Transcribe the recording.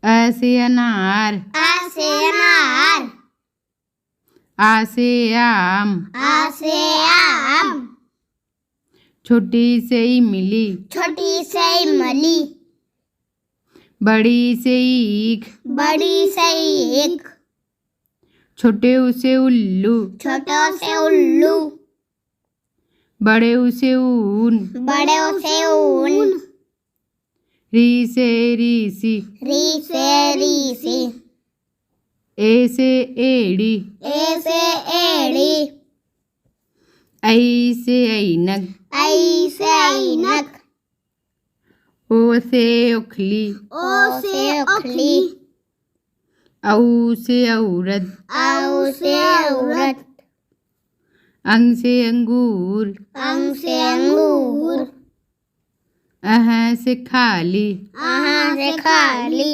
अ से अनार, आ से अनार, आ से आम, आ से आम, छोटी से इमली, छोटी से इमली, बड़ी से ईख, बड़ी से ईख, छोटे उसे उल्लू, छोटो से उल्लू, बड़े उसे ऊन, बड़े से ऊन, री से ऋषि, री से ऋषि, ए से एड़ी, ए से एड़ी, ऐ से ऐनक, ऐ से ऐनक, ओ से ओखली, ओ से ओखली, औ से औरत, औ से औरत, अंग से अंगूर, अंग से अंगूर, अह से खाली, आहा से खाली,